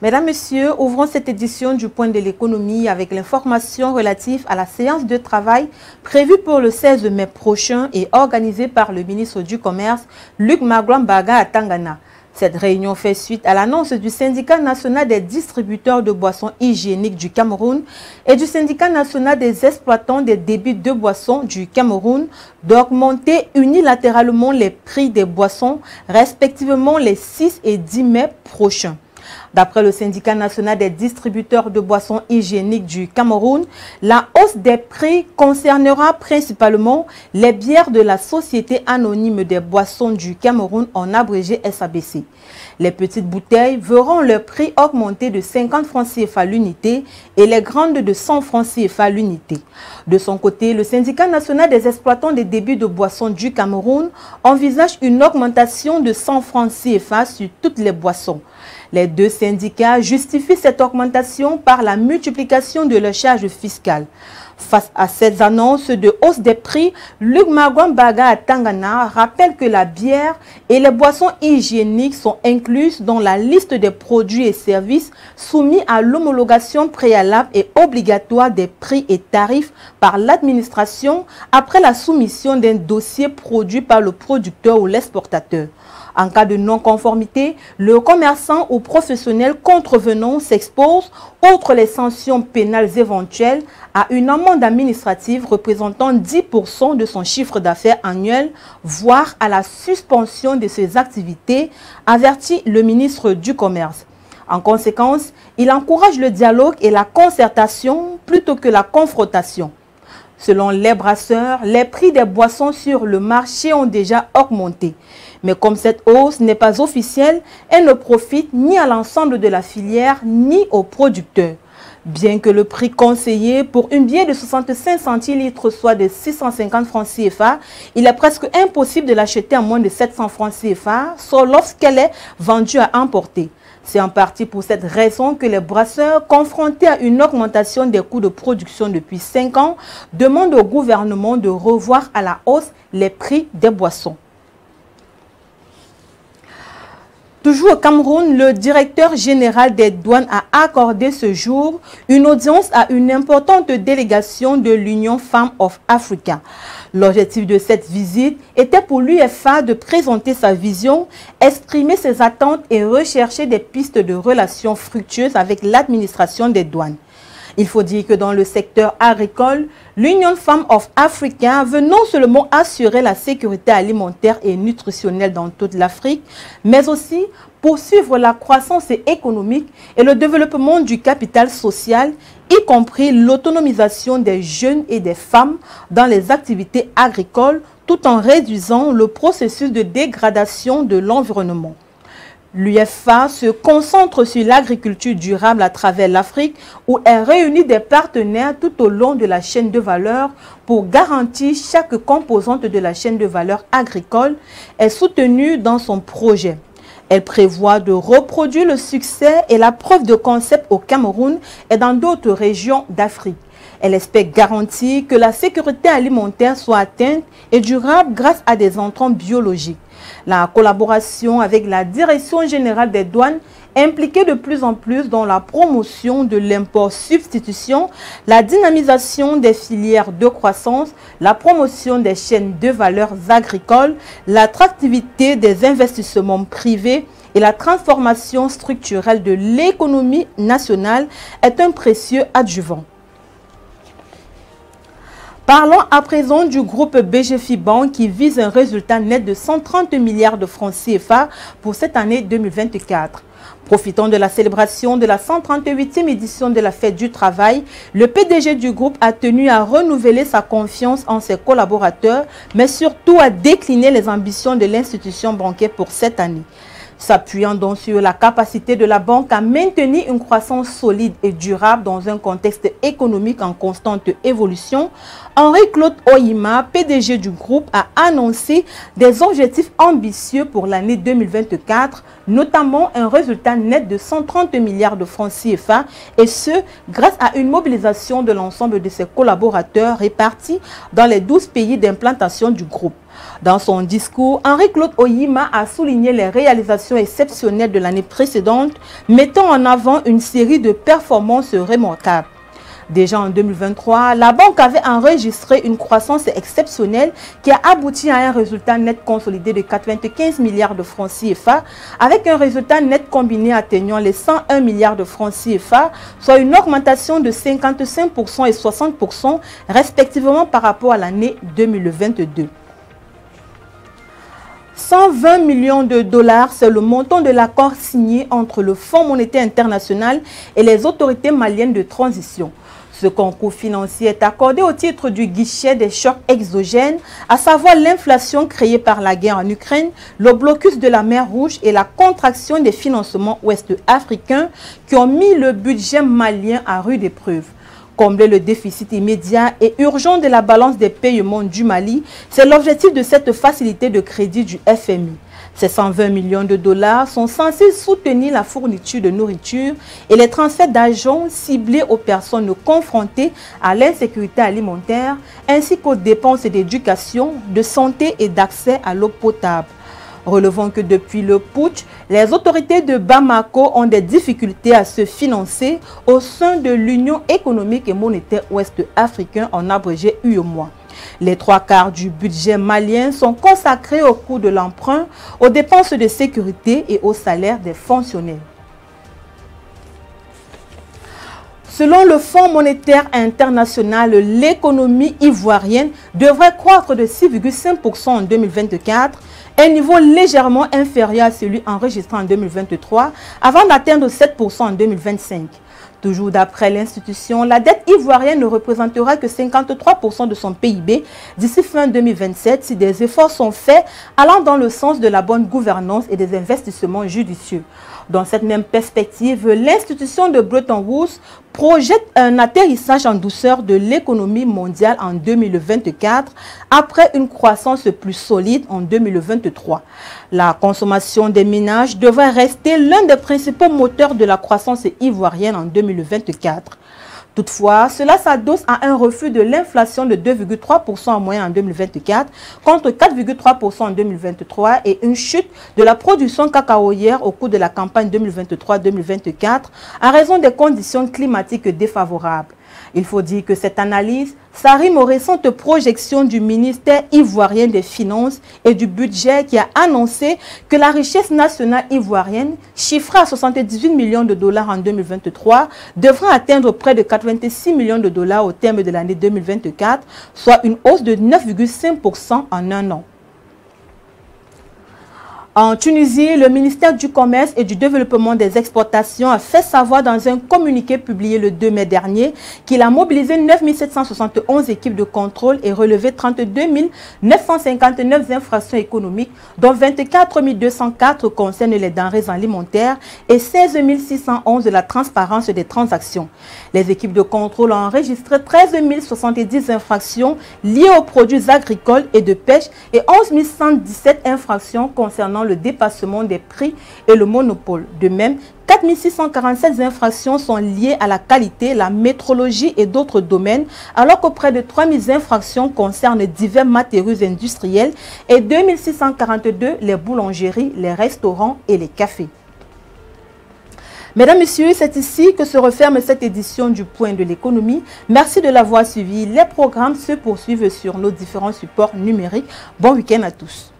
Mesdames, Messieurs, ouvrons cette édition du Point de l'économie avec l'information relative à la séance de travail prévue pour le 16 mai prochain et organisée par le ministre du Commerce, Luc Magouan-Mbaga à Tangana. Cette réunion fait suite à l'annonce du syndicat national des distributeurs de boissons hygiéniques du Cameroun et du syndicat national des exploitants des débits de boissons du Cameroun d'augmenter unilatéralement les prix des boissons, respectivement les 6 et 10 mai prochains. D'après le syndicat national des distributeurs de boissons hygiéniques du Cameroun, la hausse des prix concernera principalement les bières de la Société anonyme des boissons du Cameroun, en abrégé SABC. Les petites bouteilles verront leur prix augmenter de 50 francs CFA l'unité et les grandes de 100 francs CFA l'unité. De son côté, le syndicat national des exploitants des débits de boissons du Cameroun envisage une augmentation de 100 francs CFA sur toutes les boissons. Les deux syndicats justifient cette augmentation par la multiplication de leurs charges fiscales. Face à ces annonces de hausse des prix, Luc Magouan-Mbaga à Tangana rappelle que la bière et les boissons hygiéniques sont incluses dans la liste des produits et services soumis à l'homologation préalable et obligatoire des prix et tarifs par l'administration après la soumission d'un dossier produit par le producteur ou l'exportateur. En cas de non-conformité, le commerçant ou professionnel contrevenant s'expose, outre les sanctions pénales éventuelles, à une amende administrative représentant 10% de son chiffre d'affaires annuel, voire à la suspension de ses activités, avertit le ministre du Commerce. En conséquence, il encourage le dialogue et la concertation plutôt que la confrontation. Selon les brasseurs, les prix des boissons sur le marché ont déjà augmenté. Mais comme cette hausse n'est pas officielle, elle ne profite ni à l'ensemble de la filière ni aux producteurs. Bien que le prix conseillé pour une bière de 65 centilitres soit de 650 francs CFA, il est presque impossible de l'acheter à moins de 700 francs CFA, sauf lorsqu'elle est vendue à emporter. C'est en partie pour cette raison que les brasseurs, confrontés à une augmentation des coûts de production depuis 5 ans, demandent au gouvernement de revoir à la hausse les prix des boissons. Toujours au Cameroun, le directeur général des douanes a accordé ce jour une audience à une importante délégation de l'Union Femmes of Africa. L'objectif de cette visite était pour l'UFA de présenter sa vision, exprimer ses attentes et rechercher des pistes de relations fructueuses avec l'administration des douanes. Il faut dire que dans le secteur agricole, l'Union Femmes of Africa veut non seulement assurer la sécurité alimentaire et nutritionnelle dans toute l'Afrique, mais aussi poursuivre la croissance économique et le développement du capital social, y compris l'autonomisation des jeunes et des femmes dans les activités agricoles, tout en réduisant le processus de dégradation de l'environnement. L'UFA se concentre sur l'agriculture durable à travers l'Afrique où elle réunit des partenaires tout au long de la chaîne de valeur pour garantir chaque composante de la chaîne de valeur agricole est soutenue dans son projet. Elle prévoit de reproduire le succès et la preuve de concept au Cameroun et dans d'autres régions d'Afrique. Elle espère garantir que la sécurité alimentaire soit atteinte et durable grâce à des intrants biologiques. La collaboration avec la Direction générale des douanes impliquée de plus en plus dans la promotion de l'import-substitution, la dynamisation des filières de croissance, la promotion des chaînes de valeurs agricoles, l'attractivité des investissements privés et la transformation structurelle de l'économie nationale est un précieux adjuvant. Parlons à présent du groupe BGFI Bank qui vise un résultat net de 130 milliards de francs CFA pour cette année 2024. Profitant de la célébration de la 138e édition de la Fête du Travail, le PDG du groupe a tenu à renouveler sa confiance en ses collaborateurs, mais surtout à décliner les ambitions de l'institution bancaire pour cette année. S'appuyant donc sur la capacité de la banque à maintenir une croissance solide et durable dans un contexte économique en constante évolution, Henri-Claude Oyima, PDG du groupe, a annoncé des objectifs ambitieux pour l'année 2024, notamment un résultat net de 130 milliards de francs CFA, et ce, grâce à une mobilisation de l'ensemble de ses collaborateurs répartis dans les 12 pays d'implantation du groupe. Dans son discours, Henri-Claude Oyima a souligné les réalisations exceptionnelles de l'année précédente, mettant en avant une série de performances remarquables. Déjà en 2023, la banque avait enregistré une croissance exceptionnelle qui a abouti à un résultat net consolidé de 95 milliards de francs CFA, avec un résultat net combiné atteignant les 101 milliards de francs CFA, soit une augmentation de 55% et 60% respectivement par rapport à l'année 2022. 120 millions de dollars, c'est le montant de l'accord signé entre le Fonds monétaire international et les autorités maliennes de transition. Ce concours financier est accordé au titre du guichet des chocs exogènes, à savoir l'inflation créée par la guerre en Ukraine, le blocus de la mer Rouge et la contraction des financements ouest-africains qui ont mis le budget malien à rude épreuve. Combler le déficit immédiat et urgent de la balance des paiements du Mali, c'est l'objectif de cette facilité de crédit du FMI. Ces 120 millions de dollars sont censés soutenir la fourniture de nourriture et les transferts d'argent ciblés aux personnes confrontées à l'insécurité alimentaire, ainsi qu'aux dépenses d'éducation, de santé et d'accès à l'eau potable. Relevons que depuis le putsch, les autorités de Bamako ont des difficultés à se financer au sein de l'Union économique et monétaire ouest-africaine, en abrégé UEMOA. Les 3/4 du budget malien sont consacrés au coût de l'emprunt, aux dépenses de sécurité et aux salaires des fonctionnaires. Selon le Fonds monétaire international, l'économie ivoirienne devrait croître de 6,5% en 2024, un niveau légèrement inférieur à celui enregistré en 2023, avant d'atteindre 7% en 2025. Toujours d'après l'institution, la dette ivoirienne ne représentera que 53% de son PIB d'ici fin 2027 si des efforts sont faits allant dans le sens de la bonne gouvernance et des investissements judicieux. Dans cette même perspective, l'institution de Bretton Woods projette un atterrissage en douceur de l'économie mondiale en 2024 après une croissance plus solide en 2023. La consommation des ménages devrait rester l'un des principaux moteurs de la croissance ivoirienne en 2024. Toutefois, cela s'adosse à un refus de l'inflation de 2,3% en moyenne en 2024 contre 4,3% en 2023 et une chute de la production cacaoyère au cours de la campagne 2023-2024 à raison des conditions climatiques défavorables. Il faut dire que cette analyse s'arrime aux récentes projections du ministère ivoirien des Finances et du Budget qui a annoncé que la richesse nationale ivoirienne, chiffrée à 78 millions de dollars en 2023, devrait atteindre près de 86 millions de dollars au terme de l'année 2024, soit une hausse de 9,5% en un an. En Tunisie, le ministère du Commerce et du Développement des Exportations a fait savoir dans un communiqué publié le 2 mai dernier qu'il a mobilisé 9 771 équipes de contrôle et relevé 32 959 infractions économiques, dont 24 204 concernent les denrées alimentaires et 16 611 de la transparence des transactions. Les équipes de contrôle ont enregistré 13 070 infractions liées aux produits agricoles et de pêche et 11 117 infractions concernant le dépassement des prix et le monopole. De même, 4 647 infractions sont liées à la qualité, la métrologie et d'autres domaines, alors que près de 3 000 infractions concernent divers matériaux industriels et 2 642 les boulangeries, les restaurants et les cafés. Mesdames, Messieurs, c'est ici que se referme cette édition du Point de l'économie. Merci de l'avoir suivi. Les programmes se poursuivent sur nos différents supports numériques. Bon week-end à tous.